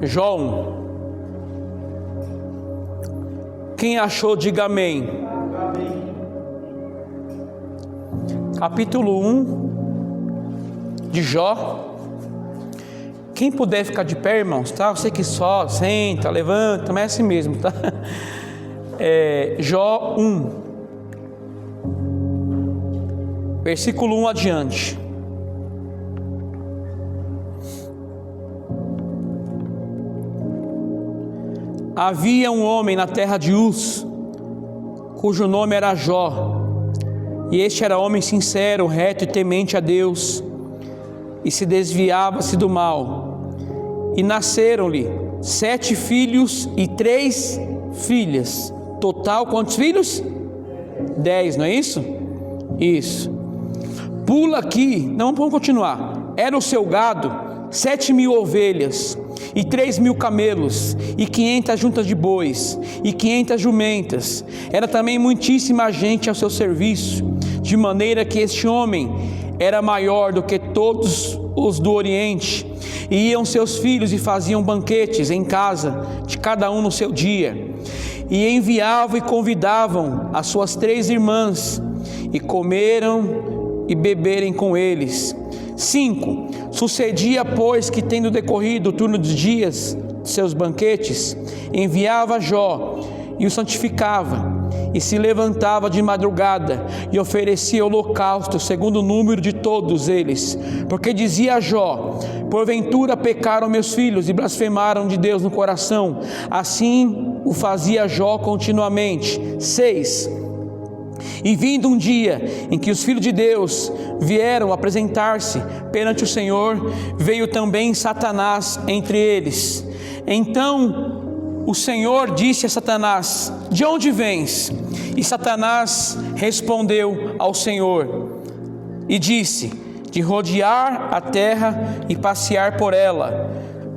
Jó 1. Quem achou, diga amém. Capítulo 1 de Jó. Quem puder ficar de pé, irmãos, tá? Você que só senta, levanta, mas é assim mesmo, tá? Jó 1, versículo 1 adiante. Havia um homem na terra de Uz, cujo nome era Jó, e este era homem sincero, reto e temente a Deus, e se desviava-se do mal. E nasceram-lhe 7 filhos e 3 filhas. Total, quantos filhos? 10, não é isso? Isso. Pula aqui, não, vamos continuar. Era o seu gado 7.000 ovelhas, e 3.000 camelos, e 500 juntas de bois, e 500 jumentas. Era também muitíssima gente ao seu serviço, de maneira que este homem era maior do que todos os do Oriente. E iam seus filhos e faziam banquetes em casa, de cada um no seu dia. E enviavam e convidavam as suas 3 irmãs, e comeram e beberem com eles. 5. Sucedia, pois, que tendo decorrido o turno de dias de seus banquetes, enviava Jó e o santificava, e se levantava de madrugada e oferecia holocausto segundo o número de todos eles, porque dizia a Jó: porventura pecaram meus filhos e blasfemaram de Deus no coração. Assim o fazia Jó continuamente. 6. E vindo um dia em que os filhos de Deus vieram apresentar-se perante o Senhor, veio também Satanás entre eles. Então o Senhor disse a Satanás: de onde vens? E Satanás respondeu ao Senhor e disse: de rodear a terra e passear por ela.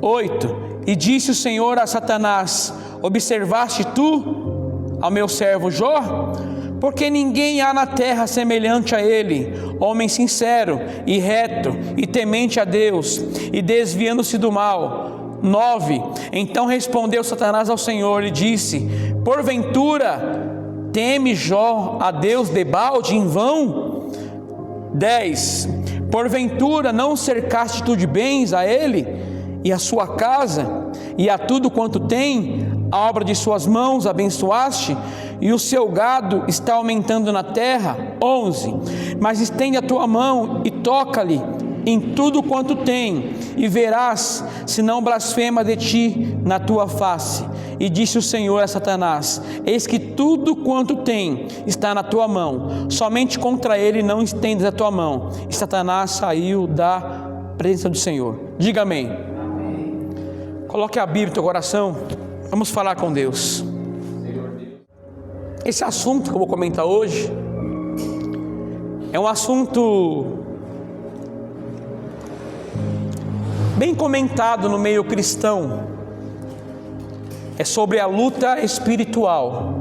8. E disse o Senhor a Satanás: observaste tu ao meu servo Jó? Porque ninguém há na terra semelhante a ele, homem sincero e reto e temente a Deus, e desviando-se do mal. 9. Então respondeu Satanás ao Senhor e disse: porventura teme Jó a Deus debalde em vão? 10. Porventura não cercaste tu de bens a ele e a sua casa, e a tudo quanto tem, a obra de suas mãos abençoaste, e o seu gado está aumentando na terra? 11. Mas estende a tua mão e toca-lhe em tudo quanto tem, e verás se não blasfema de ti na tua face. E disse o Senhor a Satanás: eis que tudo quanto tem está na tua mão, somente contra ele não estendes a tua mão. E Satanás saiu da presença do Senhor. Diga amém. Coloque a Bíblia no teu coração. Vamos falar com Deus. Esse assunto que eu vou comentar hoje é um assunto bem comentado no meio cristão. É sobre a luta espiritual.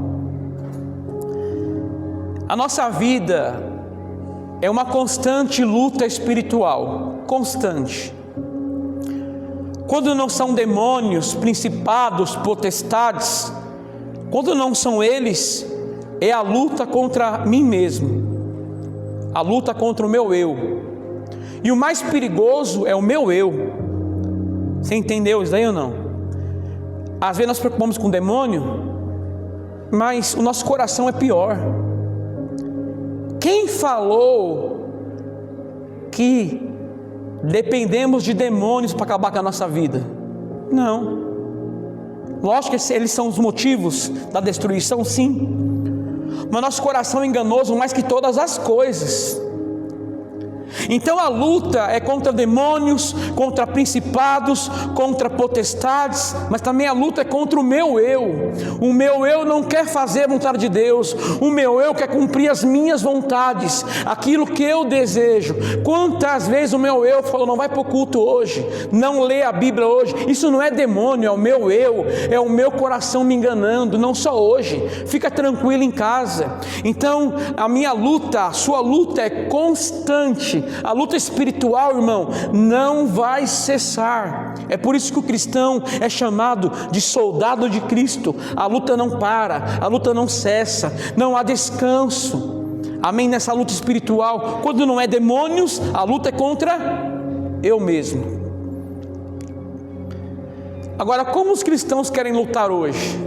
A nossa vida é uma constante luta espiritual, constante. Quando não são demônios, principados, potestades, quando não são eles, é a luta contra mim mesmo, a luta contra o meu eu. E o mais perigoso é o meu eu. Você entendeu isso daí ou não? Às vezes nós nos preocupamos com o demônio, mas o nosso coração é pior. Quem falou que dependemos de demônios para acabar com a nossa vida? Não. Lógico que eles são os motivos da destruição, sim. Mas nosso coração é enganoso mais que todas as coisas. Então a luta é contra demônios, contra principados, contra potestades, mas também a luta é contra o meu eu. O meu eu não quer fazer a vontade de Deus, o meu eu quer cumprir as minhas vontades, aquilo que eu desejo. Quantas vezes o meu eu falou: não vai para o culto hoje, não lê a Bíblia hoje? Isso não é demônio, é o meu eu, é o meu coração me enganando. Não só hoje, fica tranquilo em casa. Então a minha luta, a sua luta é constante, a luta espiritual, irmão, não vai cessar. É por isso que o cristão é chamado de soldado de Cristo. A luta não para, a luta não cessa, não há descanso. Amém? Nessa luta espiritual, quando não é demônios, a luta é contra eu mesmo. Agora, como os cristãos querem lutar hoje?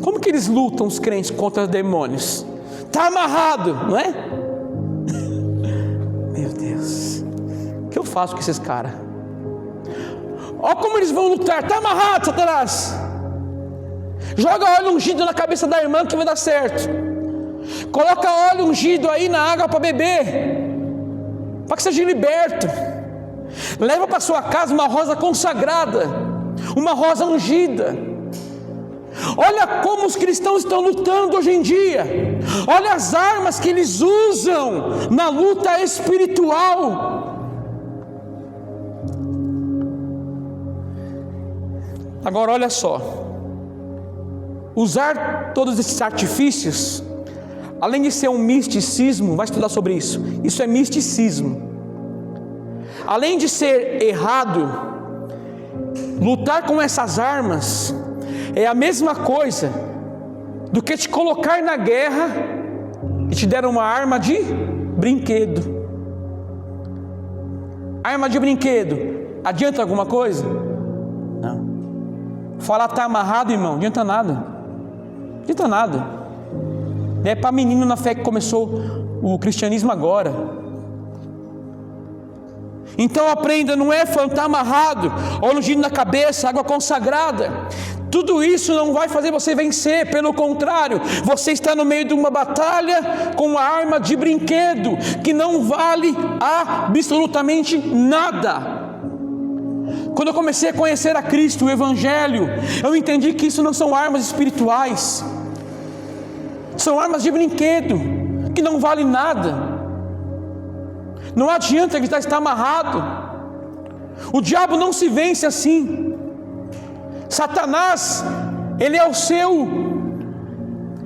Como que eles lutam, os crentes, contra os demônios? Está amarrado, não é? Meu Deus, o que eu faço com esses caras? Olha como eles vão lutar. Está amarrado, Satanás. Joga óleo ungido na cabeça da irmã que vai dar certo. Coloca óleo ungido aí na água para beber, para que seja liberto. Leva para sua casa uma rosa consagrada, uma rosa ungida. Olha como os cristãos estão lutando hoje em dia. Olha as armas que eles usam na luta espiritual. Agora olha só, usar todos esses artifícios, além de ser um misticismo, vai estudar sobre isso. Isso é misticismo. Além de ser errado, lutar com essas armas é a mesma coisa do que te colocar na guerra e te deram uma arma de brinquedo. Arma de brinquedo, adianta alguma coisa? Não. Falar está amarrado, irmão, adianta nada. Adianta nada. É para menino na fé que começou o cristianismo agora. Então aprenda, não é estar amarrado, óleo ungido na cabeça, água consagrada. Tudo isso não vai fazer você vencer, pelo contrário, você está no meio de uma batalha com uma arma de brinquedo, que não vale absolutamente nada. Quando eu comecei a conhecer a Cristo, o Evangelho, eu entendi que isso não são armas espirituais, são armas de brinquedo, que não valem nada. Não adianta gritar, está amarrado. O diabo não se vence assim. Satanás, ele é o seu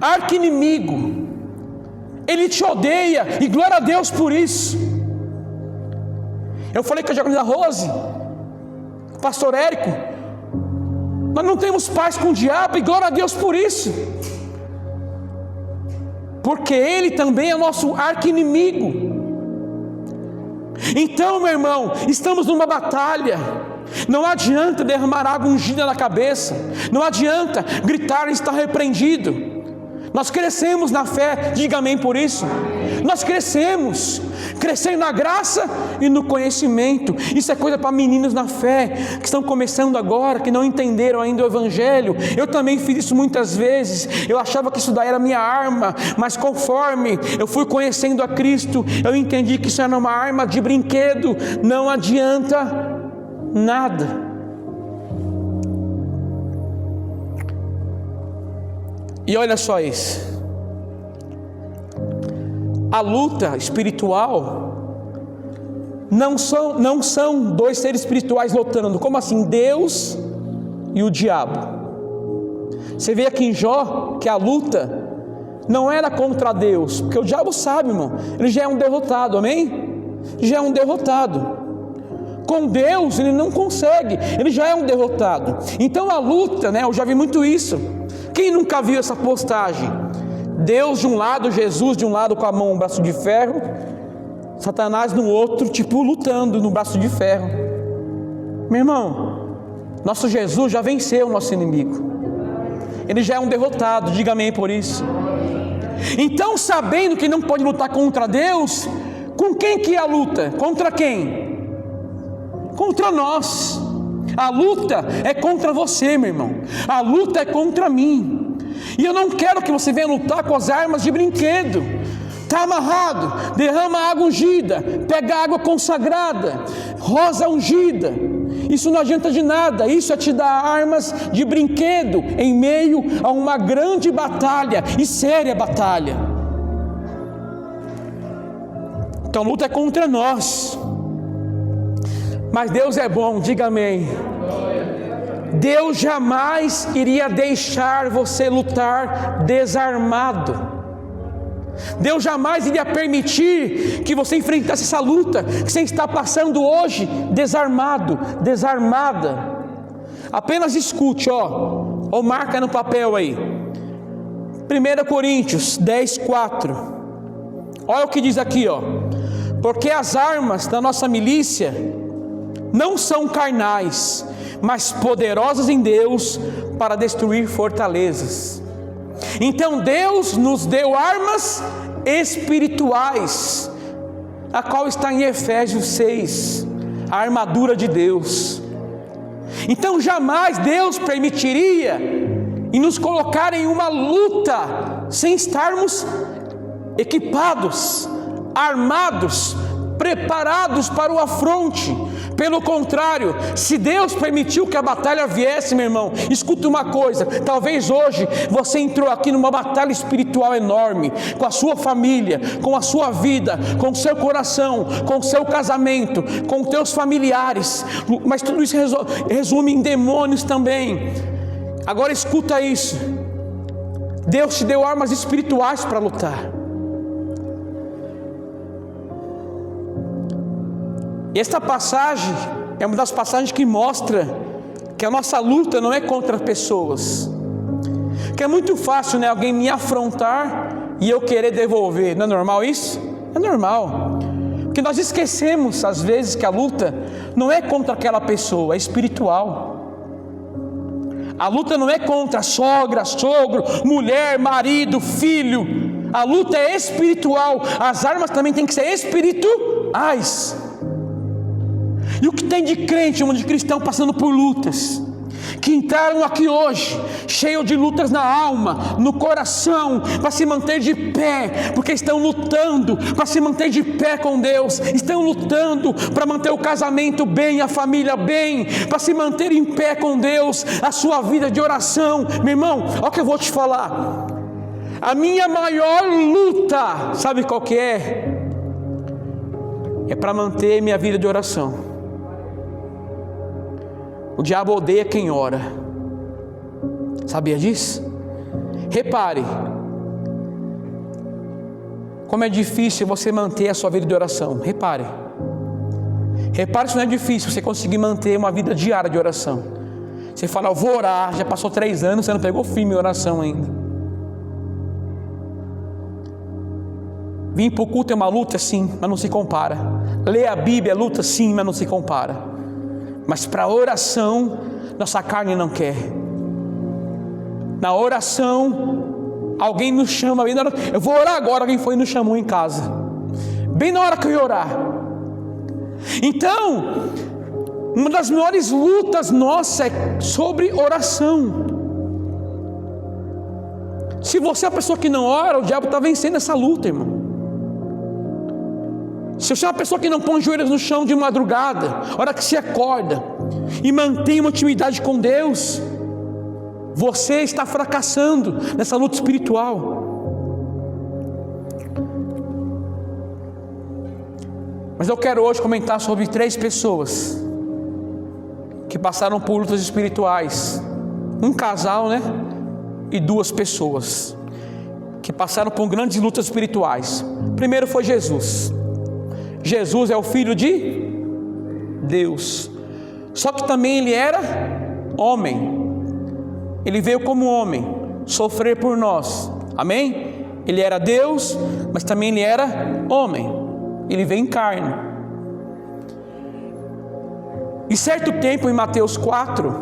arqui-inimigo. Ele te odeia, e glória a Deus por isso. Eu falei com a diaconisa Rose, o pastor Érico, nós não temos paz com o diabo, e glória a Deus por isso, porque ele também é nosso arqui-inimigo. Então, meu irmão, estamos numa batalha. Não adianta derramar água ungida na cabeça, não adianta gritar e estar repreendido. Nós crescemos na fé, diga amém por isso. Nós crescemos na graça e no conhecimento. Isso é coisa para meninos na fé, que estão começando agora, que não entenderam ainda o Evangelho. Eu também fiz isso muitas vezes. Eu achava que isso daí era minha arma, mas conforme eu fui conhecendo a Cristo, eu entendi que isso era uma arma de brinquedo, não adianta nada. E olha só isso. A luta espiritual não são dois seres espirituais lutando. Como assim? Deus e o diabo. Você vê aqui em Jó que a luta não era contra Deus, porque o diabo sabe, irmão, ele já é um derrotado, amém? Já é um derrotado. Com Deus ele não consegue, ele já é um derrotado. Então a luta, né? Eu já vi muito isso. Quem nunca viu essa postagem? Deus de um lado, Jesus de um lado com a mão, um braço de ferro, Satanás no outro, tipo lutando no braço de ferro. Meu irmão, nosso Jesus já venceu o nosso inimigo. Ele já é um derrotado, diga amém por isso. Então, sabendo que não pode lutar contra Deus, com quem que é a luta? Contra quem? Contra nós. A luta é contra você, meu irmão. A luta é contra mim. E eu não quero que você venha lutar com as armas de brinquedo. Está amarrado, derrama água ungida, pega água consagrada, rosa ungida. Isso não adianta de nada. Isso é te dar armas de brinquedo em meio a uma grande batalha e séria batalha. Então a luta é contra nós. Mas Deus é bom, diga amém. Deus jamais iria deixar você lutar desarmado. Deus jamais iria permitir que você enfrentasse essa luta que você está passando hoje, desarmado, desarmada. Apenas escute, ou marca no papel aí, 1 Coríntios 10:4. Olha o que diz aqui, porque as armas da nossa milícia não são carnais, mas poderosas em Deus para destruir fortalezas. Então Deus nos deu armas espirituais, a qual está em Efésios 6, a armadura de Deus. Então jamais Deus permitiria e nos colocar em uma luta sem estarmos equipados, armados, preparados para o afronte. Pelo contrário, se Deus permitiu que a batalha viesse, meu irmão, escuta uma coisa, talvez hoje você entrou aqui numa batalha espiritual enorme, com a sua família, com a sua vida, com o seu coração, com o seu casamento, com os teus familiares, mas tudo isso resume em demônios também. Agora escuta isso, Deus te deu armas espirituais para lutar. Esta passagem é uma das passagens que mostra que a nossa luta não é contra pessoas, que é muito fácil, né, alguém me afrontar e eu querer devolver. Não é normal isso? É normal, porque nós esquecemos às vezes que a luta não é contra aquela pessoa, é espiritual. A luta não é contra sogra, sogro, mulher, marido, filho. A luta é espiritual. As armas também têm que ser espirituais. E o que tem de crente, de cristão passando por lutas, que entraram aqui hoje, cheio de lutas na alma, no coração, para se manter de pé, porque estão lutando para se manter de pé com Deus, estão lutando para manter o casamento bem, a família bem, para se manter em pé com Deus, a sua vida de oração. Meu irmão, olha o que eu vou te falar, a minha maior luta, sabe qual que é? É para manter minha vida de oração. O diabo odeia quem ora. Sabia disso? Repare como é difícil você manter a sua vida de oração. Repare se não é difícil você conseguir manter uma vida diária de oração. Você fala, eu vou orar, já passou 3 anos, você não pegou firme em oração ainda. Vir para o culto é uma luta, sim, mas não se compara. Ler a Bíblia é luta, sim, mas não se compara. Mas para a oração, nossa carne não quer. Na oração, alguém nos chama, eu vou orar agora, alguém foi e nos chamou em casa, bem na hora que eu ia orar. Então, uma das maiores lutas nossas é sobre oração. Se você é uma pessoa que não ora, o diabo está vencendo essa luta, irmão. Se você é uma pessoa que não põe os joelhos no chão de madrugada, hora que se acorda e mantém uma intimidade com Deus, você está fracassando nessa luta espiritual. Mas eu quero hoje comentar sobre 3 pessoas que passaram por lutas espirituais. Um casal, né? E 2 pessoas que passaram por grandes lutas espirituais. Primeiro foi Jesus. Jesus é o Filho de Deus, só que também Ele era homem. Ele veio como homem, sofrer por nós, amém? Ele era Deus, mas também Ele era homem. Ele veio em carne. E certo tempo em Mateus 4,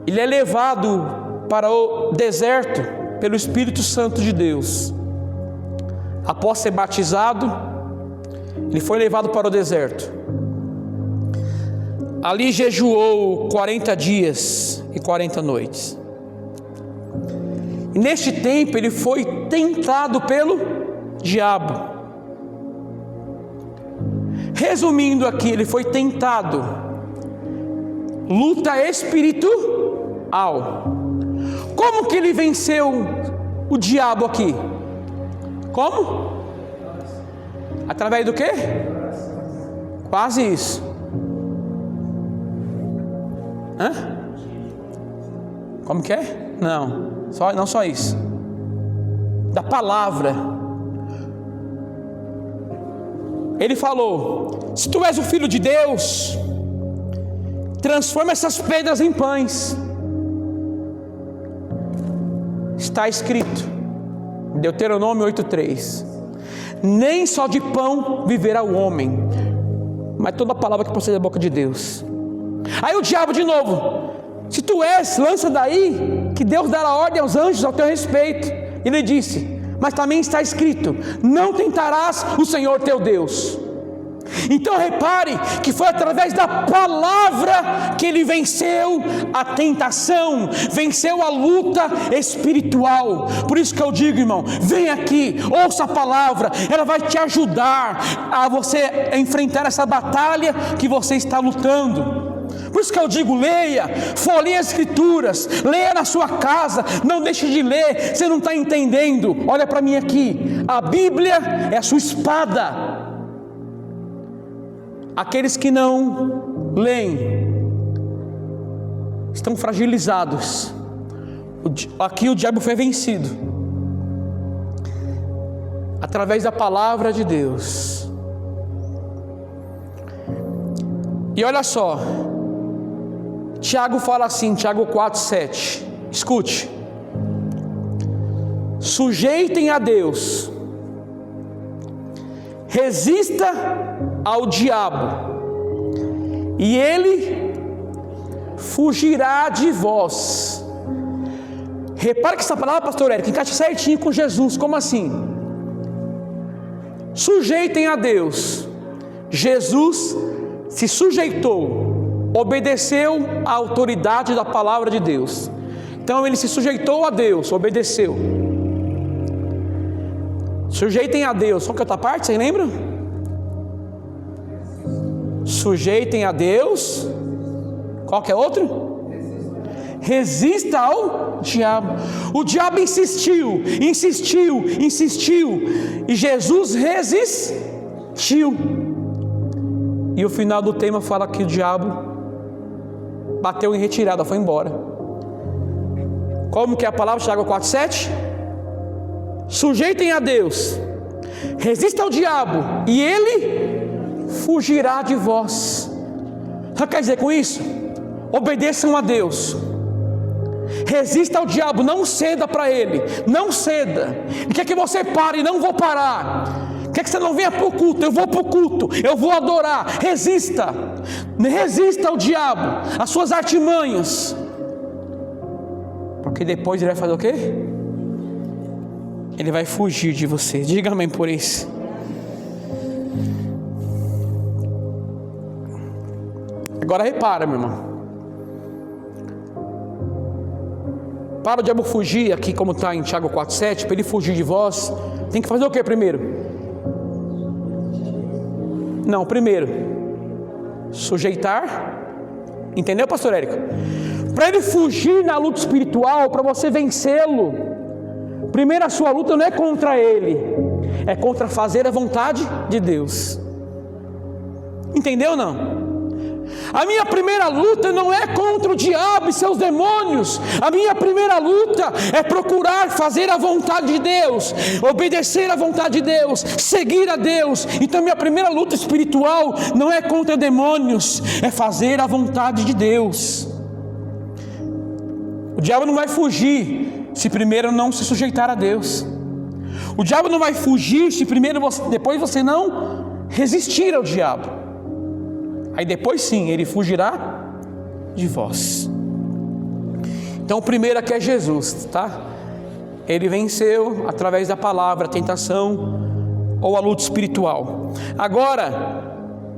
Ele é levado para o deserto pelo Espírito Santo de Deus. Após ser batizado, Ele foi levado para o deserto. Ali jejuou 40 dias e 40 noites. E neste tempo ele foi tentado pelo diabo. Resumindo aqui, ele foi tentado. Luta espiritual. Como que ele venceu o diabo aqui? Como? Através do quê? Quase isso. Como que é? Não só isso. da palavra. Ele falou: se tu és o Filho de Deus, transforma essas pedras em pães. Está escrito, Deuteronômio 8:3, nem só de pão viverá o homem, mas toda palavra que procede da boca de Deus. Aí o diabo de novo: se tu és, lança daí, que Deus dará ordem aos anjos ao teu respeito. Ele disse: mas também está escrito, não tentarás o Senhor teu Deus. Então repare que foi através da palavra que ele venceu a tentação, venceu a luta espiritual. Por isso que eu digo, irmão, vem aqui, ouça a palavra, ela vai te ajudar a você enfrentar essa batalha que você está lutando. Por isso que eu digo, leia, folheie as escrituras, leia na sua casa, não deixe de ler, você não está entendendo. Olha para mim aqui, a Bíblia é a sua espada. Aqueles que não leem estão fragilizados. Aqui o diabo foi vencido através da palavra de Deus. E olha só, Tiago fala assim, Tiago 4:7, escute: sujeitem a Deus, resista ao diabo, e ele fugirá de vós. Repara que essa palavra, pastor Érico, encaixa certinho com Jesus. Como assim? Sujeitem a Deus. Jesus se sujeitou, obedeceu à autoridade da palavra de Deus. Então ele se sujeitou a Deus, obedeceu. Sujeitem a Deus. Qual que é a outra parte? Vocês lembram? Sujeitem a Deus. Qual que é outro? Resista ao diabo. O diabo insistiu, e Jesus resistiu. E o final do tema fala que o diabo bateu em retirada, foi embora. Como que é a palavra? Tiago 4:7. Sujeitem a Deus, resista ao diabo, e ele fugirá de vós. O que quer dizer com isso? Obedeçam a Deus, resista ao diabo, não ceda para ele, não ceda. Ele quer que você pare, não vou parar. Quer que você não venha para o culto, eu vou para o culto, eu vou adorar. Resista ao diabo, às suas artimanhas, porque depois ele vai fazer o quê? Ele vai fugir de você. Diga amém por isso. Agora repara, meu irmão, para o diabo fugir, aqui como está em Tiago 4:7, para ele fugir de vós, tem que fazer o que primeiro? Não, primeiro sujeitar. Entendeu, pastor Érico? Para ele fugir na luta espiritual, para você vencê-lo, primeiro a sua luta não é contra ele, é contra fazer a vontade de Deus. Entendeu ou não? A minha primeira luta não é contra o diabo e seus demônios. A minha primeira luta é procurar fazer a vontade de Deus, obedecer a vontade de Deus, seguir a Deus. Então minha primeira luta espiritual não é contra demônios, é fazer a vontade de Deus. O diabo não vai fugir se primeiro não se sujeitar a Deus. O diabo não vai fugir se depois você não resistir ao diabo. Aí depois sim, ele fugirá de vós. Então o primeiro aqui é Jesus, tá? Ele venceu através da palavra a tentação ou a luta espiritual. Agora,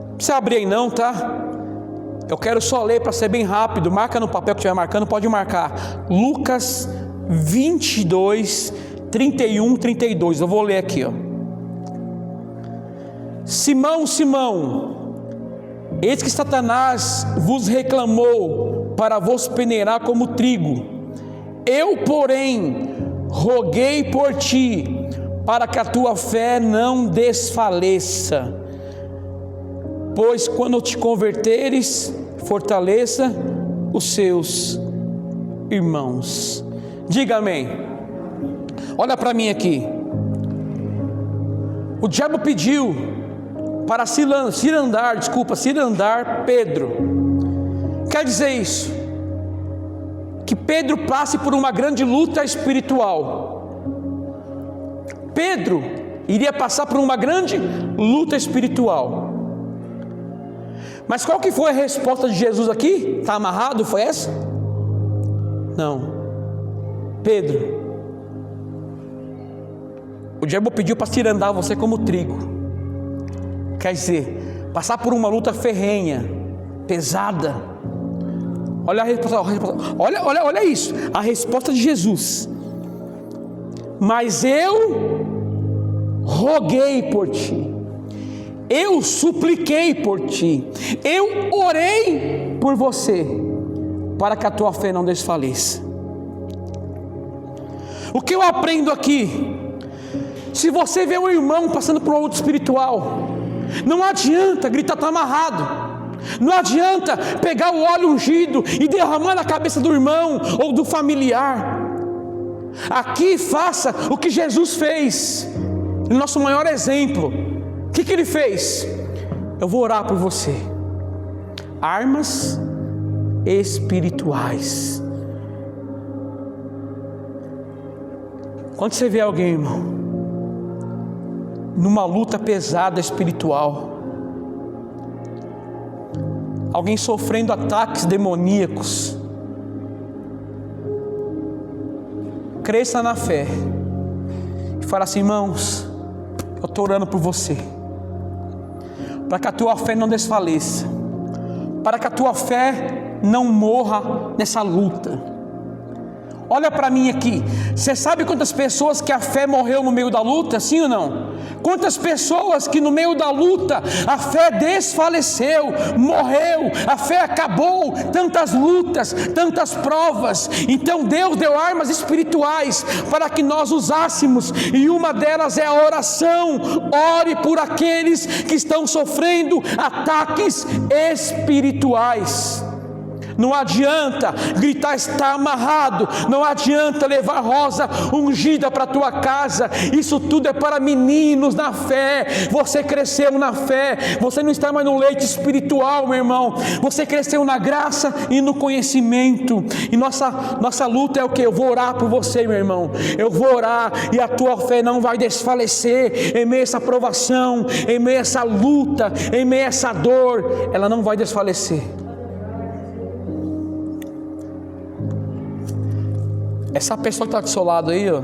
não precisa abrir aí não, tá? Eu quero só ler para ser bem rápido. Marca no papel que estiver marcando, pode marcar. Lucas 22, 31, 32. Eu vou ler aqui, ó. Simão, Simão, eis que Satanás vos reclamou para vos peneirar como trigo. Eu, porém, roguei por ti, para que a tua fé não desfaleça. Pois quando te converteres, fortaleça os seus irmãos. Diga amém. Olha para mim aqui. O diabo pediu para cirandar Pedro. Quer dizer isso, que Pedro passe por uma grande luta espiritual. Pedro iria passar por uma grande luta espiritual. Mas qual que foi a resposta de Jesus aqui? Está amarrado? Foi essa? Não. Pedro, o diabo pediu para cirandar você como trigo. Quer dizer, passar por uma luta ferrenha, pesada. Olha a resposta, olha isso, a resposta de Jesus. Mas eu roguei por ti, eu supliquei por ti, eu orei por você, para que a tua fé não desfaleça. O que eu aprendo aqui? Se você vê um irmão passando por uma luta espiritual, não adianta gritar está amarrado. Não adianta pegar o óleo ungido e derramar na cabeça do irmão ou do familiar. Aqui faça o que Jesus fez, nosso maior exemplo. O que ele fez? Eu vou orar por você. Armas espirituais. Quando você vê alguém, irmão, numa luta pesada espiritual, alguém sofrendo ataques demoníacos, cresça na fé e fala assim: irmãos, eu estou orando por você, para que a tua fé não desfaleça, para que a tua fé não morra nessa luta. Olha para mim aqui, você sabe quantas pessoas que a fé morreu no meio da luta, sim ou não? Quantas pessoas que no meio da luta a fé desfaleceu, morreu, a fé acabou, tantas lutas, tantas provas. Então Deus deu armas espirituais para que nós usássemos, e uma delas é a oração. Ore por aqueles que estão sofrendo ataques espirituais. Não adianta gritar está amarrado, não adianta levar rosa ungida para a tua casa. Isso tudo é para meninos na fé. Você cresceu na fé, você não está mais no leite espiritual, meu irmão. Você cresceu na graça e no conhecimento. E nossa luta é o que? Eu vou orar por você, meu irmão. Eu vou orar, e a tua fé não vai desfalecer em meio a essa provação, em meio a essa luta, em meio a essa dor. Ela não vai desfalecer. Essa pessoa que está do seu lado aí, ó,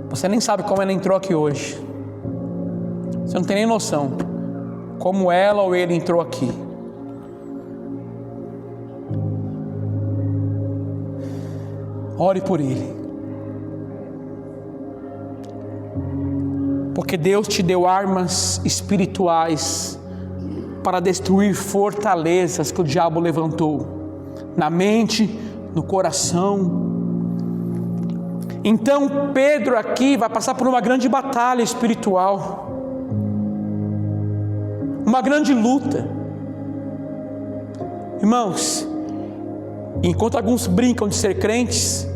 você nem sabe como ela entrou aqui hoje. Você não tem nem noção como ela ou ele entrou aqui. Ore por ele, porque Deus te deu armas espirituais para destruir fortalezas que o diabo levantou na mente, no coração. Então Pedro aqui vai passar por uma grande batalha espiritual, uma grande luta. Irmãos, enquanto alguns brincam de ser crentes,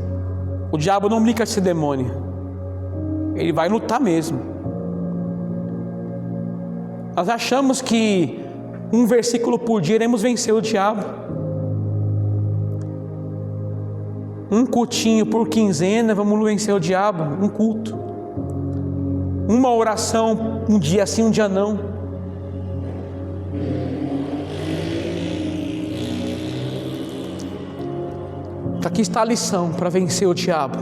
o diabo não brinca de ser demônio. Ele vai lutar mesmo. Nós achamos que um versículo por dia iremos vencer o diabo. Um cultinho por quinzena, vamos vencer o diabo. Um culto, uma oração, um dia sim, um dia não. Aqui está a lição para vencer o diabo.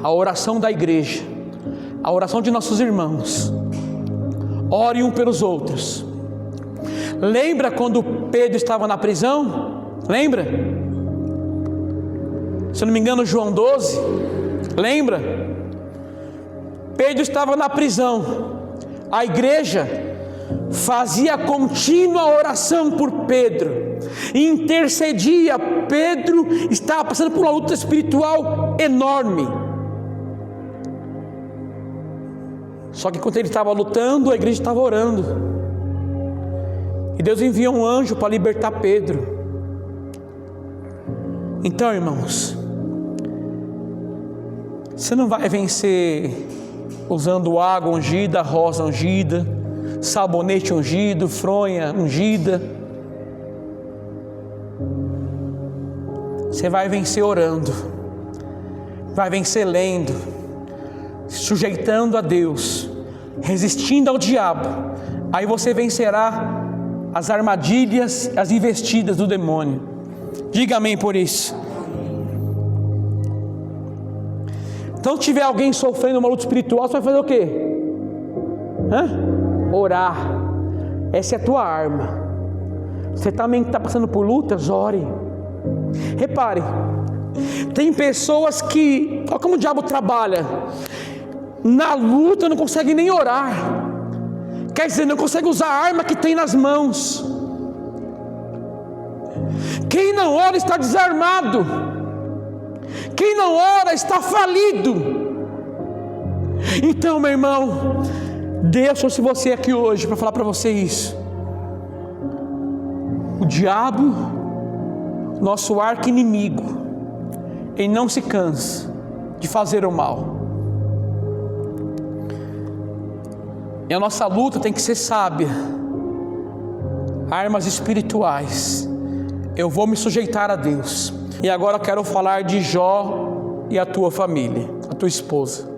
A oração da igreja, a oração de nossos irmãos. Ore um pelos outros. Lembra quando Pedro estava na prisão? Lembra? Se eu não me engano, João 12, lembra? Pedro estava na prisão, a igreja fazia contínua oração por Pedro, intercedia. Pedro estava passando por uma luta espiritual enorme. Só que enquanto ele estava lutando, a igreja estava orando, e Deus enviou um anjo para libertar Pedro. Então, irmãos, Você não vai vencer usando água ungida, rosa ungida, sabonete ungido, fronha ungida. Você vai vencer orando, vai vencer lendo, sujeitando a Deus, resistindo ao diabo. Aí você vencerá as armadilhas, as investidas do demônio. Diga amém por isso. Então, se tiver alguém sofrendo uma luta espiritual, você vai fazer o quê? Orar. Essa é a tua arma. Você também está passando por lutas, ore. Repare, tem pessoas que, olha como o diabo trabalha, na luta não consegue nem orar, quer dizer, não consegue usar a arma que tem nas mãos. Quem não ora está desarmado, quem não ora está falido. Então, meu irmão, Deus trouxe você aqui hoje para falar para você isso. O diabo, nosso arqui-inimigo, ele não se cansa de fazer o mal. E a nossa luta tem que ser sábia. Armas espirituais. Eu vou me sujeitar a Deus. E agora eu quero falar de Jó e a tua família, a tua esposa.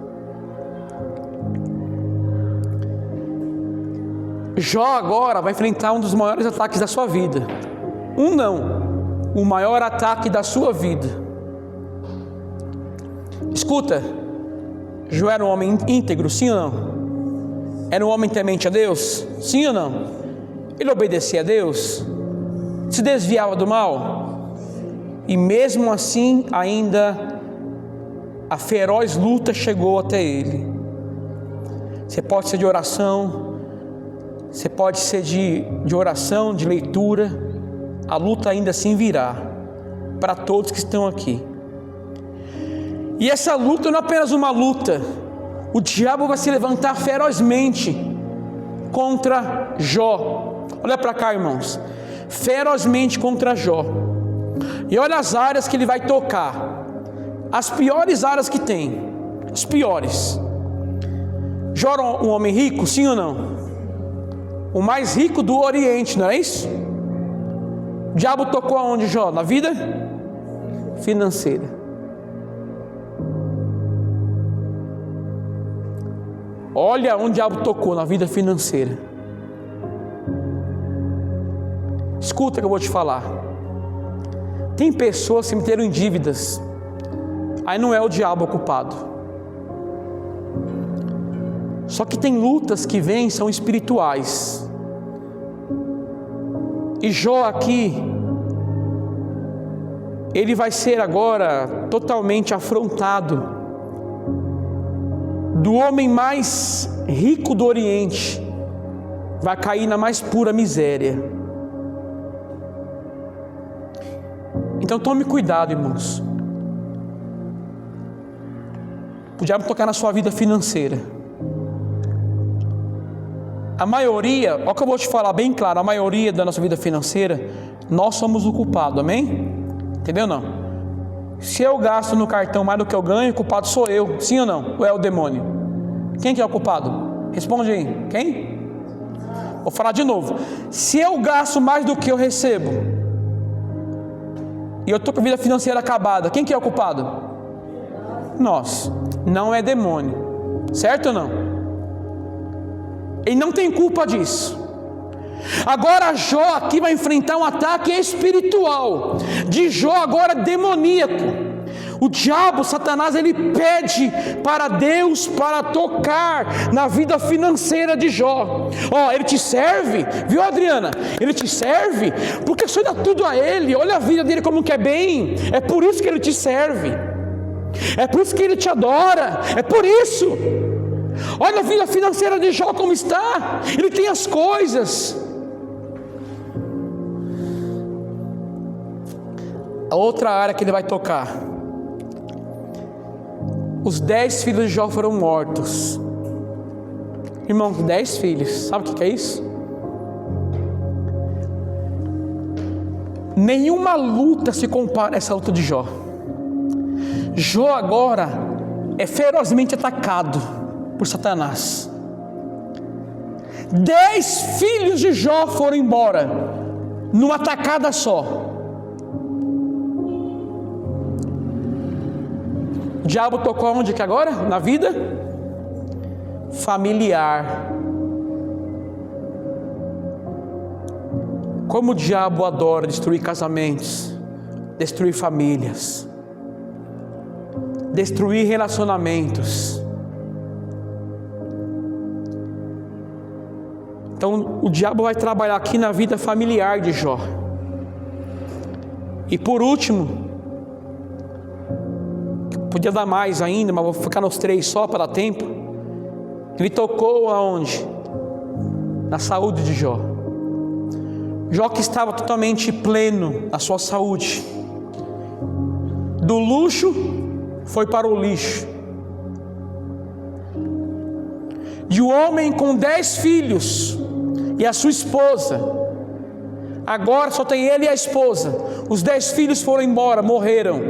Jó agora vai enfrentar um dos maiores ataques da sua vida. O maior ataque da sua vida. Escuta, Jó era um homem íntegro, sim ou não? Era um homem temente a Deus, sim ou não? Ele obedecia a Deus? Se desviava do mal? E mesmo assim, ainda a feroz luta chegou até ele. Você pode ser de oração, você pode ser de oração, de leitura. A luta ainda assim virá para todos que estão aqui. E essa luta não é apenas uma luta. O diabo vai se levantar ferozmente contra Jó. Olha para cá, irmãos. Ferozmente contra Jó. E olha as áreas que ele vai tocar. As piores áreas que tem. As piores. Jó era um homem rico, sim ou não? O mais rico do Oriente, não é isso? O diabo tocou aonde, Jó? Na vida financeira. Olha onde o diabo tocou, na vida financeira. Escuta que eu vou te falar. Tem pessoas que se meteram em dívidas. Aí não é o diabo o culpado. Só que tem lutas que vêm, são espirituais. E Jó aqui, ele vai ser agora totalmente afrontado. Do homem mais rico do Oriente, vai cair na mais pura miséria. Então tome cuidado, irmãos. O diabo tocar na sua vida financeira. A maioria, olha o que eu vou te falar bem claro, a maioria da nossa vida financeira, nós somos o culpado, amém? Entendeu não? Se eu gasto no cartão mais do que eu ganho, o culpado sou eu, sim ou não? Ou é o demônio? Quem que é o culpado? Responde aí, quem? Vou falar de novo. Se eu gasto mais do que eu recebo, e eu estou com a vida financeira acabada, quem que é o culpado? Nós, não é demônio, certo ou não? Ele não tem culpa disso. Agora Jó aqui vai enfrentar um ataque espiritual, de Jó agora demoníaco. O diabo, Satanás, ele pede para Deus para tocar na vida financeira de Jó. Ele te serve, viu, Adriana? Ele te serve porque você dá tudo a ele. Olha a vida dele como que é bem. É por isso que ele te serve. É por isso que ele te adora. É por isso. Olha a vida financeira de Jó como está. Ele tem as coisas. A outra área que ele vai tocar. Os 10 filhos de Jó foram mortos. Irmão, 10 filhos. Sabe o que é isso? Nenhuma luta se compara a essa luta de Jó. Jó agora, é ferozmente atacado por Satanás. 10 filhos de Jó foram embora, numa tacada só. O diabo tocou onde que agora? Na vida familiar. Como o diabo adora destruir casamentos, destruir famílias, destruir relacionamentos. Então o diabo vai trabalhar aqui na vida familiar de Jó. E por último, podia dar mais ainda, mas vou ficar nos 3 só para dar tempo. Ele tocou aonde? Na saúde de Jó. Jó que estava totalmente pleno na sua saúde. Do luxo foi para o lixo. De um homem com 10 filhos e a sua esposa, agora só tem ele e a esposa. Os 10 filhos foram embora, morreram.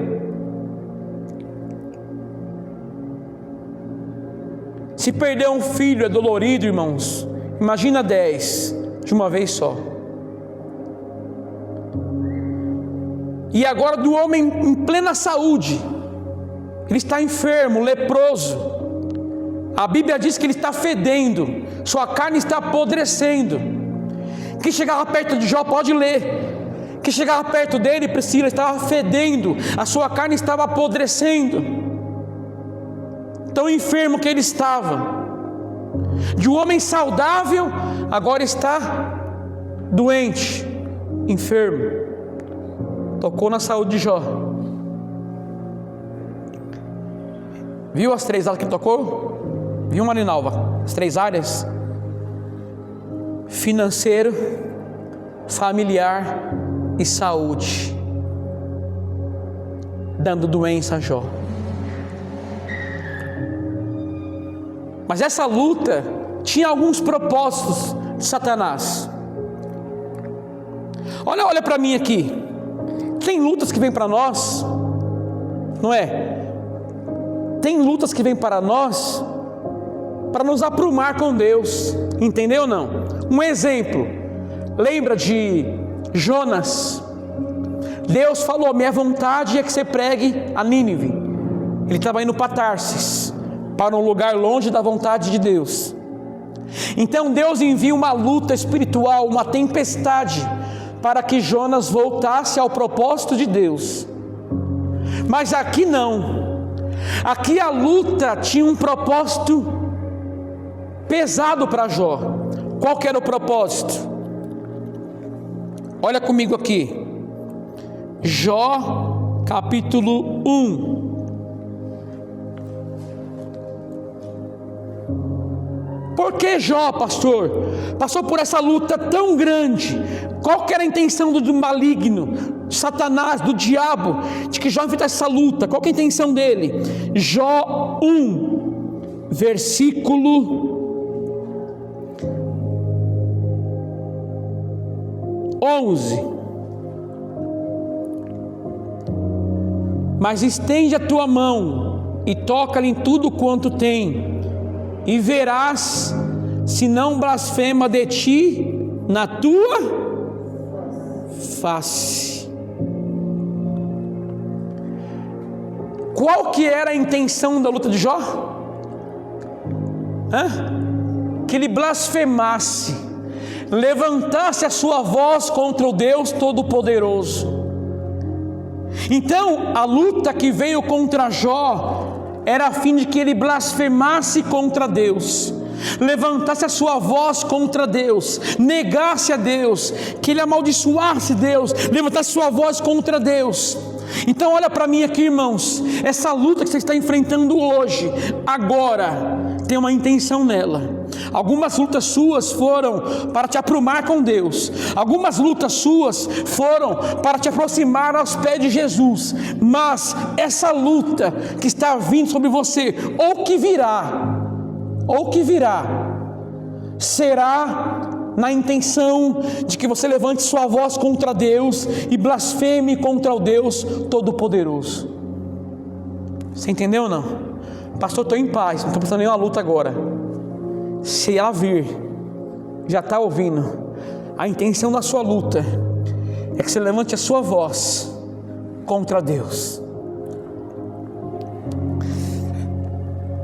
Se perder um filho é dolorido, irmãos. Imagina 10 de uma vez só. E agora do homem em plena saúde, ele está enfermo, leproso. A Bíblia diz que ele está fedendo, sua carne está apodrecendo. Quem chegava perto de Jó pode ler. Quem chegava perto dele, Priscila, estava fedendo, a sua carne estava apodrecendo. Tão enfermo que ele estava. De um homem saudável, agora está doente, enfermo. Tocou na saúde de Jó. Viu as 3 áreas que ele tocou? Viu, Marinalva? As 3 áreas: financeiro, familiar e saúde, dando doença a Jó. Mas essa luta tinha alguns propósitos de Satanás. Olha para mim aqui. Tem lutas que vêm para nós, não é? Tem lutas que vêm para nós para nos aprumar com Deus, entendeu ou não? Um exemplo, lembra de Jonas? Deus falou: minha vontade é que você pregue a Nínive. Ele estava indo para Tarsis, para um lugar longe da vontade de Deus. Então Deus envia uma luta espiritual, uma tempestade, para que Jonas voltasse ao propósito de Deus. Mas aqui não. Aqui a luta tinha um propósito pesado para Jó. Qual que era o propósito? Olha comigo aqui. Jó capítulo 1. Por que Jó, pastor, passou por essa luta tão grande? Qual que era a intenção do maligno, de Satanás, do diabo, de que Jó enfrentasse essa luta? Qual que é a intenção dele? Jó 1, versículo 11. Mas estende a tua mão e toca-lhe em tudo quanto tem, e verás se não blasfema de ti na tua face. Qual que era a intenção da luta de Jó? Que ele blasfemasse, levantasse a sua voz contra o Deus Todo-Poderoso. Então a luta que veio contra Jó era a fim de que ele blasfemasse contra Deus, levantasse a sua voz contra Deus, negasse a Deus, que ele amaldiçoasse Deus, levantasse sua voz contra Deus. Então olha para mim aqui, irmãos, essa luta que você está enfrentando hoje, agora, tem uma intenção nela. Algumas lutas suas foram para te aprumar com Deus, algumas lutas suas foram para te aproximar aos pés de Jesus, mas essa luta que está vindo sobre você, ou que virá, será na intenção de que você levante sua voz contra Deus e blasfeme contra o Deus Todo-Poderoso. Você entendeu ou não? pastor, estou em paz, não estou passando nenhuma luta agora. Se ela vir, já está ouvindo, a intenção da sua luta é que você levante a sua voz contra Deus.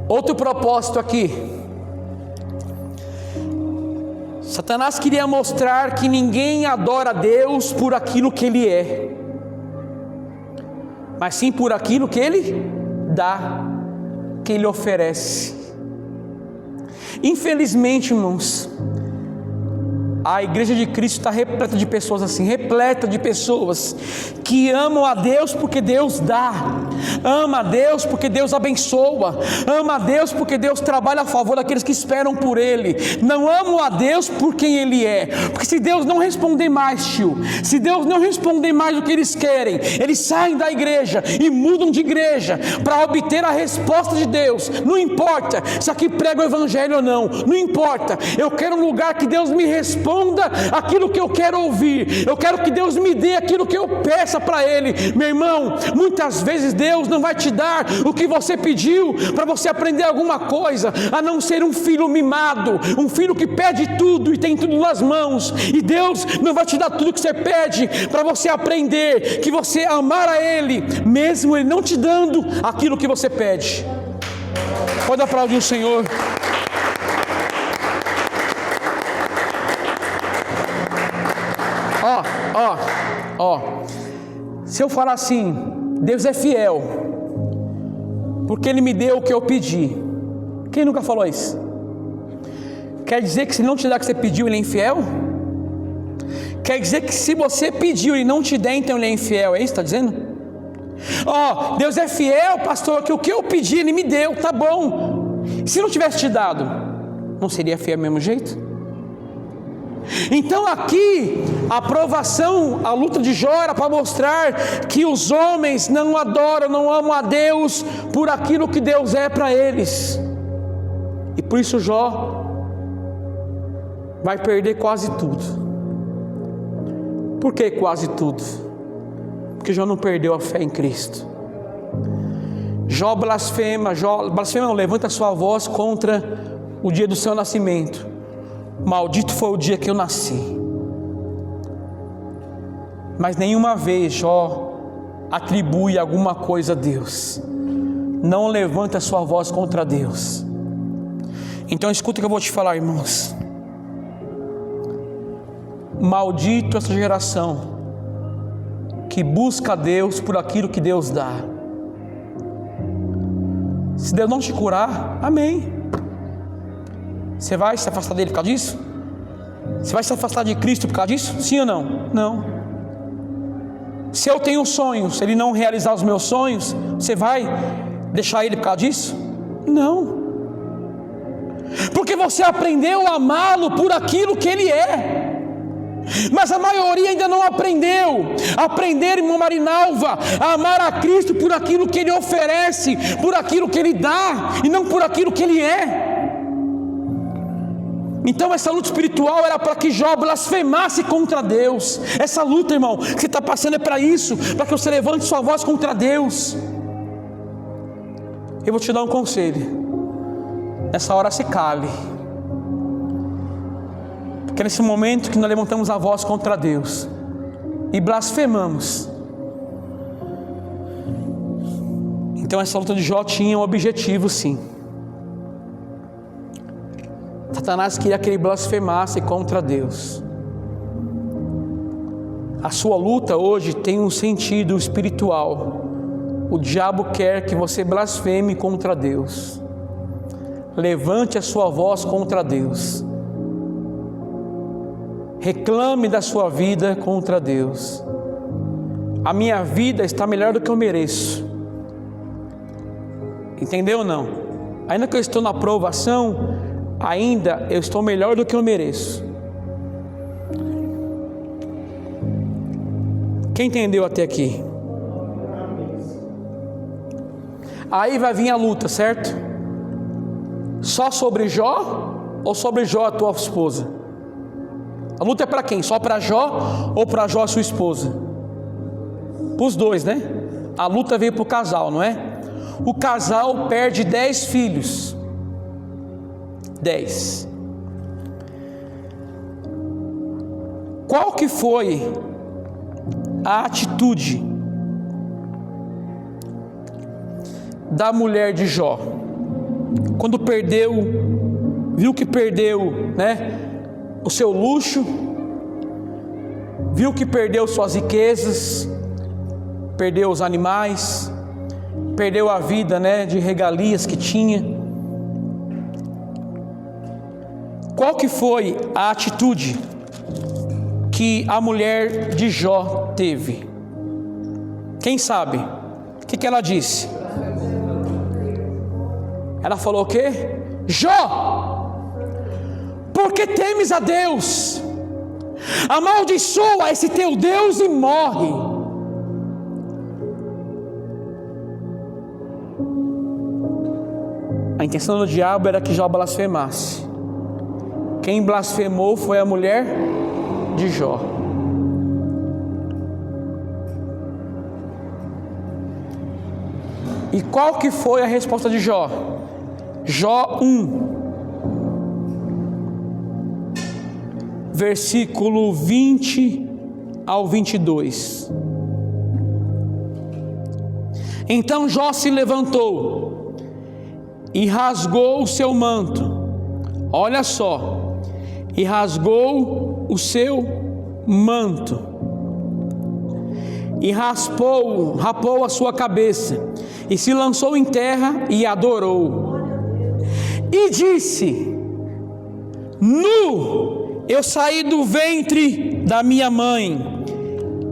Outro propósito aqui, Satanás queria mostrar que ninguém adora a Deus por aquilo que Ele é, mas sim por aquilo que Ele dá, que Ele oferece. Infelizmente, irmãos, a igreja de Cristo está repleta de pessoas assim, repleta de pessoas que amam a Deus porque Deus dá, ama a Deus porque Deus abençoa, ama a Deus porque Deus trabalha a favor daqueles que esperam por Ele, não amam a Deus por quem Ele é, porque se Deus não responder mais, se Deus não responder mais do que eles querem, eles saem da igreja e mudam de igreja para obter a resposta de Deus. Não importa se aqui prega o evangelho ou não, não importa, eu quero um lugar que Deus me responda aquilo que eu quero ouvir, eu quero que Deus me dê aquilo que eu peça para Ele. Meu irmão, muitas vezes Deus não vai te dar o que você pediu para você aprender alguma coisa, a não ser um filho mimado, um filho que pede tudo e tem tudo nas mãos, e Deus não vai te dar tudo que você pede para você aprender, que você amar a Ele, mesmo Ele não te dando aquilo que você pede. Pode aplaudir o Senhor. Se eu falar assim, Deus é fiel, porque Ele me deu o que eu pedi. Quem nunca falou isso? Quer dizer que se não te dá o que você pediu, Ele é infiel? Quer dizer que se você pediu e não te der, então Ele é infiel, é isso que está dizendo? Deus é fiel, pastor, que o que eu pedi Ele me deu, tá bom. Se não tivesse te dado, não seria fiel do mesmo jeito? Então aqui, a provação, a luta de Jó era para mostrar que os homens não adoram, não amam a Deus por aquilo que Deus é para eles. E por isso Jó vai perder quase tudo. Por que quase tudo? Porque Jó não perdeu a fé em Cristo. Jó blasfema não, levanta a sua voz contra o dia do seu nascimento. Maldito foi o dia que eu nasci. Mas nenhuma vez Jó atribui alguma coisa a Deus. Não levanta a sua voz contra Deus. Então escuta o que eu vou te falar, irmãos. Maldito essa geração que busca a Deus por aquilo que Deus dá. Se Deus não te curar, amém. Você vai se afastar dele por causa disso? Você vai se afastar de Cristo por causa disso? Sim ou não? Não. Se eu tenho sonhos, se Ele não realizar os meus sonhos, você vai deixar Ele por causa disso? Não. Porque você aprendeu a amá-lo por aquilo que Ele é. Mas a maioria ainda não aprendeu. Aprender, irmão Marinalva, a amar a Cristo por aquilo que Ele oferece, por aquilo que Ele dá, e não por aquilo que Ele é. Então essa luta espiritual era para que Jó blasfemasse contra Deus. Essa luta, irmão, que você está passando é para isso, para que você levante sua voz contra Deus. Eu vou te dar um conselho. Nessa hora se cale. Porque nesse momento que nós levantamos a voz contra Deus e blasfemamos, então essa luta de Jó tinha um objetivo, sim. Satanás queria que ele blasfemasse contra Deus. A sua luta hoje tem um sentido espiritual. O diabo quer que você blasfeme contra Deus. Levante a sua voz contra Deus. Reclame da sua vida contra Deus. A minha vida está melhor do que eu mereço. Entendeu ou não? Ainda que eu estou na provação, ainda eu estou melhor do que eu mereço. Quem entendeu até aqui? Aí vai vir a luta, certo? Só sobre Jó ou sobre Jó, a tua esposa? A luta é para quem? Só para Jó ou para Jó, a sua esposa? Para os dois, né? A luta veio para o casal, não é? o casal perde 10 filhos. 10. Qual que foi a atitude da mulher de Jó? Quando viu que perdeu, né, o seu luxo, viu que perdeu suas riquezas, perdeu os animais, perdeu a vida, né, de regalias que tinha. Qual que foi a atitude que a mulher de Jó teve? Quem sabe? O que ela disse? Ela falou o quê? Jó, por que temes a Deus? Amaldiçoa esse teu Deus e morre. A intenção do diabo era que Jó blasfemasse. Quem blasfemou foi a mulher de Jó. E qual que foi a resposta de Jó? Jó 1, versículo 20 ao 22. Então Jó se levantou e rasgou o seu manto. Olha só, e rasgou o seu manto, e rapou a sua cabeça, e se lançou em terra e adorou. E disse: Nu eu saí do ventre da minha mãe,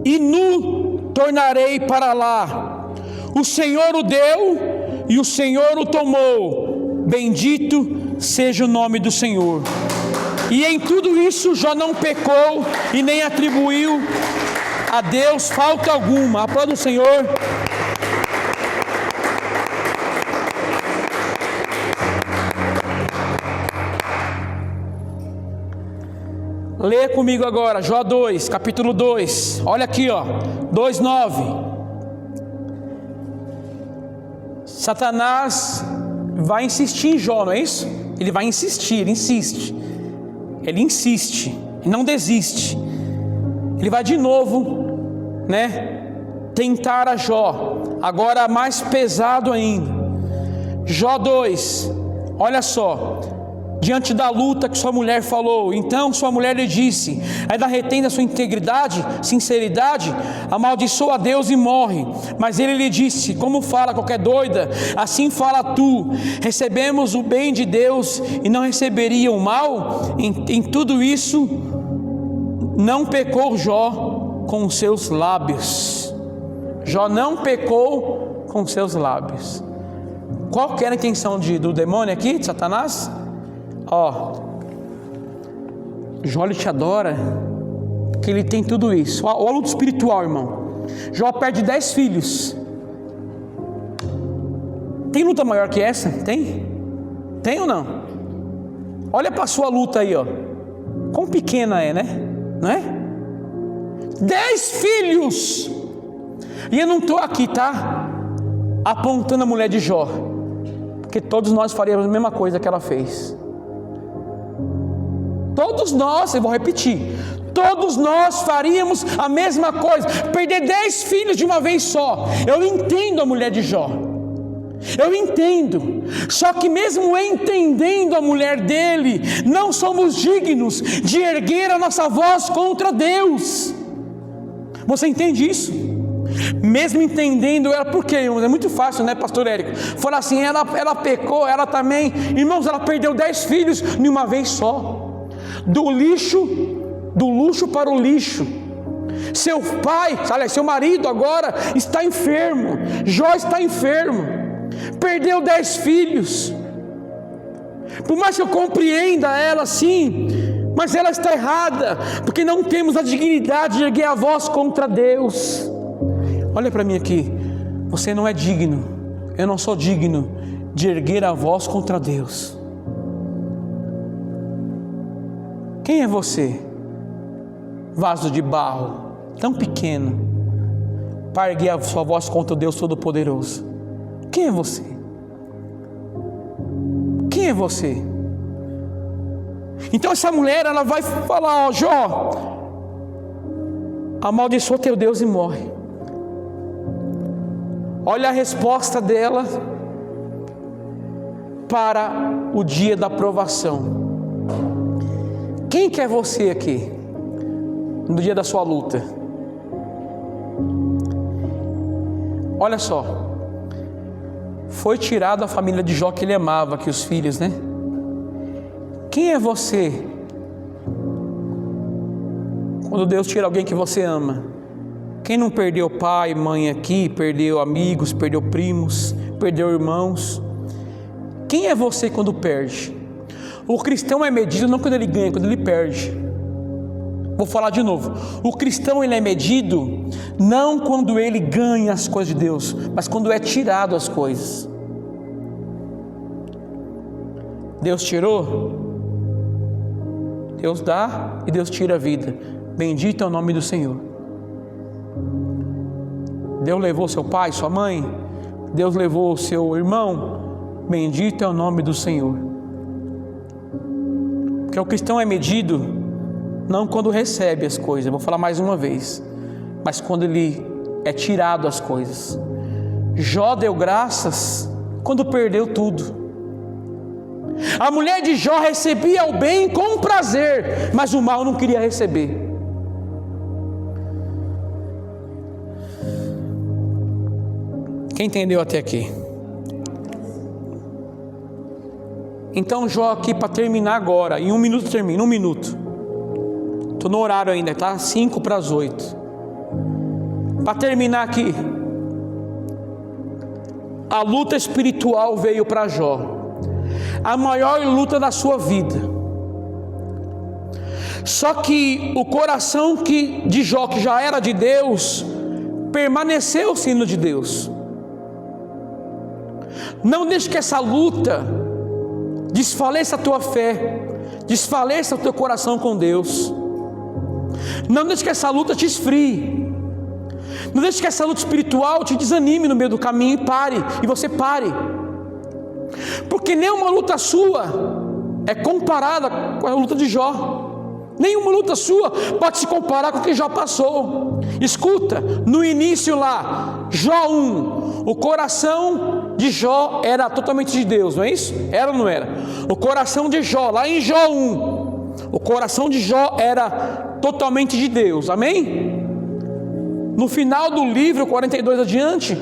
e nu tornarei para lá. O Senhor o deu e o Senhor o tomou. Bendito seja o nome do Senhor. E em tudo isso Jó não pecou e nem atribuiu a Deus falta alguma. Aplauda o Senhor. Leia comigo agora, Jó 2, capítulo 2. Olha aqui, ó, 2:9. Satanás vai insistir em Jó, não é isso? Ele vai insistir, ele insiste, ele não desiste. Ele vai de novo, né, tentar a Jó, agora mais pesado ainda. Jó 2, olha só, diante da luta que sua mulher falou, então sua mulher lhe disse: ainda retém da sua integridade, sinceridade, amaldiçoa a Deus e morre. Mas ele lhe disse: como fala qualquer doida, assim fala tu. Recebemos o bem de Deus e não receberia o mal? Em tudo isso não pecou Jó com os seus lábios. Jó não pecou com os seus lábios. Qual que era a intenção do demônio aqui, de Satanás? Ó, Jó, ele te adora, porque ele tem tudo isso. Ó, a luta espiritual, irmão. Jó perde 10 filhos. Tem luta maior que essa? Tem? Tem ou não? Olha para a sua luta aí, ó. Quão pequena é, né? Não é? 10 filhos. E eu não estou aqui, tá, apontando a mulher de Jó, porque todos nós faríamos a mesma coisa que ela fez. Todos nós, eu vou repetir, todos nós faríamos a mesma coisa, perder 10 filhos de uma vez só. Eu entendo a mulher de Jó, eu entendo, só que mesmo entendendo a mulher dele, não somos dignos de erguer a nossa voz contra Deus. Você entende isso? Mesmo entendendo ela, por quê, irmãos? É muito fácil, né, pastor Érico? Falar assim, ela pecou, ela também. Irmãos, ela perdeu 10 filhos de uma vez só. Do luxo para o lixo. Seu pai, seu marido agora está enfermo. Jó está enfermo, perdeu 10 filhos. Por mais que eu compreenda ela assim, mas ela está errada, porque não temos a dignidade de erguer a voz contra Deus. Olha para mim aqui, você não é digno, eu não sou digno de erguer a voz contra Deus. Quem é você, vaso de barro, tão pequeno, para erguer a sua voz contra o Deus Todo-Poderoso? Quem é você? Quem é você? Então essa mulher, ela vai falar: ó, Jó, amaldiçoa teu Deus e morre. Olha a resposta dela para o dia da provação. Quem que é você aqui no dia da sua luta? Olha só, foi tirado a família de Jó que ele amava, que os filhos, né? Quem é você quando Deus tira alguém que você ama? Quem não perdeu pai, mãe aqui, perdeu amigos, perdeu primos, perdeu irmãos? Quem é você quando perde? O cristão é medido não quando ele ganha, quando ele perde. Vou falar de novo. O cristão, ele é medido não quando ele ganha as coisas de Deus, mas quando é tirado as coisas. Deus tirou, Deus dá e Deus tira a vida. Bendito é o nome do Senhor. Deus levou seu pai, sua mãe, Deus levou seu irmão. Bendito é o nome do Senhor. Porque o cristão é medido não quando recebe as coisas, vou falar mais uma vez, mas quando ele é tirado as coisas. Jó deu graças quando perdeu tudo. A mulher de Jó recebia o bem com prazer, mas o mal não queria receber. Quem entendeu até aqui? Então Jó aqui, para terminar agora, em 1 minuto termina, 1 minuto. Estou no horário ainda, tá? 5 para as 8. Para terminar aqui, a luta espiritual veio para Jó, a maior luta da sua vida. Só que o coração de Jó, que já era de Deus, permaneceu sendo de Deus. Não deixe que essa luta desfaleça a tua fé, desfaleça o teu coração com Deus. Não deixe que essa luta te esfrie. Não deixe que essa luta espiritual te desanime no meio do caminho e você pare. Porque nenhuma luta sua é comparada com a luta de Jó. Nenhuma luta sua pode se comparar com o que Jó passou. Escuta, no início lá, Jó 1, o coração de Jó era totalmente de Deus, não é isso? Era ou não era? O coração de Jó, lá em Jó 1, o coração de Jó era totalmente de Deus, amém? No final do livro 42 adiante,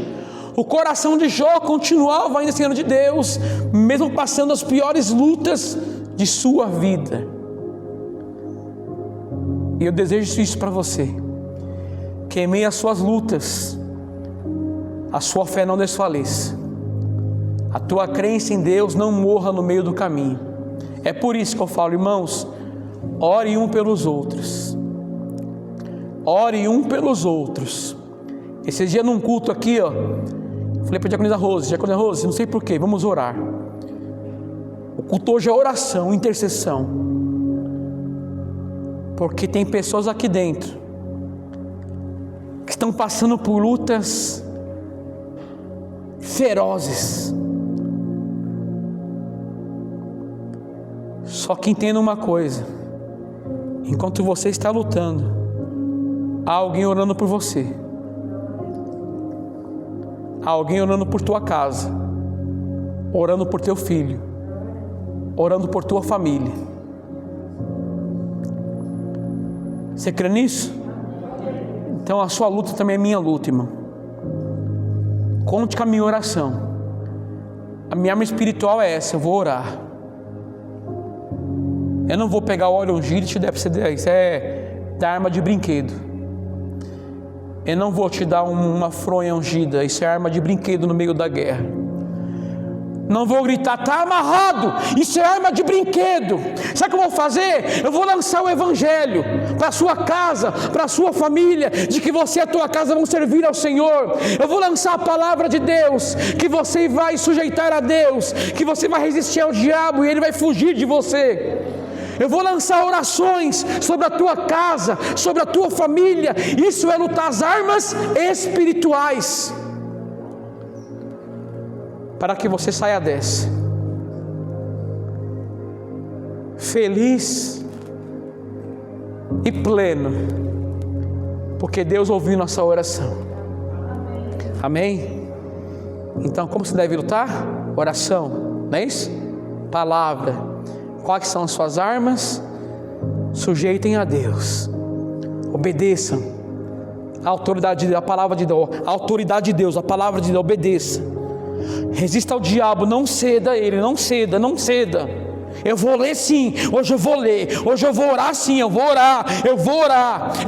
o coração de Jó continuava ainda sendo de Deus, mesmo passando as piores lutas de sua vida. E eu desejo isso para você, que em meio às suas lutas, a sua fé não desfaleça, a tua crença em Deus não morra no meio do caminho. É por isso que eu falo, irmãos, ore um pelos outros, ore um pelos outros. Esse dia num culto aqui, falei para a diaconisa Rose, não sei porquê, vamos orar. O culto hoje é oração, intercessão. Porque tem pessoas aqui dentro que estão passando por lutas ferozes. Só que entenda uma coisa: enquanto você está lutando, há alguém orando por você, há alguém orando por tua casa, orando por teu filho, orando por tua família. Você crê nisso? Então a sua luta também é minha luta, irmão. Conte com a minha oração. A minha arma espiritual é essa, eu vou orar. Eu não vou pegar o óleo ungido e te dar para você, isso é da arma de brinquedo. Eu não vou te dar uma fronha ungida, isso é arma de brinquedo no meio da guerra. Não vou gritar, está amarrado, isso é arma de brinquedo. Sabe o que eu vou fazer? Eu vou lançar o evangelho para a sua casa, para a sua família, de que você e a tua casa vão servir ao Senhor. Eu vou lançar a palavra de Deus, que você vai sujeitar a Deus, que você vai resistir ao diabo e ele vai fugir de você. Eu vou lançar orações sobre a tua casa, sobre a tua família. Isso é lutar as armas espirituais. para que você saia dessa feliz e pleno, porque Deus ouviu nossa oração. Amém? Então, como se deve lutar? Oração, não é isso? Palavra. Quais são as suas armas? Sujeitem a Deus, obedeçam a autoridade, a palavra de Deus, a autoridade de Deus, a palavra de Deus, obedeça. Resista ao diabo, não ceda a ele, não ceda, não ceda. Eu vou ler sim, hoje eu vou ler, hoje eu vou orar sim, eu vou orar, eu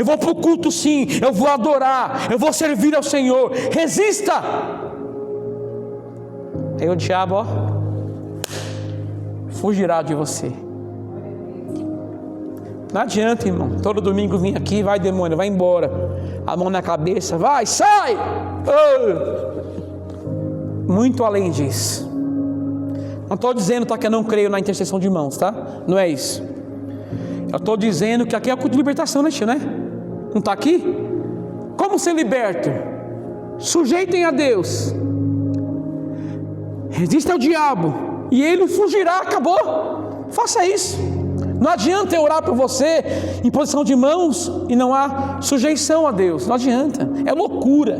vou para o culto sim, eu vou adorar, eu vou servir ao Senhor. Resista. Aí o diabo, ó, fugirá de você. Não adianta, irmão, todo domingo vim aqui, vai demônio, vai embora, a mão na cabeça, vai, sai. Muito além disso. Não estou dizendo, tá, que eu não creio na intercessão de mãos, tá? Não é isso. Eu estou dizendo que aqui é o culto de libertação, né, tio, né? Não está aqui? Como ser liberto? Sujeitem a Deus, resista ao diabo e ele fugirá, acabou. Faça isso. Não adianta eu orar por você em posição de mãos e não há sujeição a Deus. Não adianta, é loucura.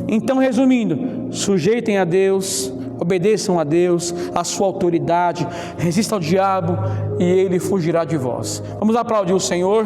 Então, resumindo, sujeitem a Deus, obedeçam a Deus, a sua autoridade, resista ao diabo e ele fugirá de vós. Vamos aplaudir o Senhor.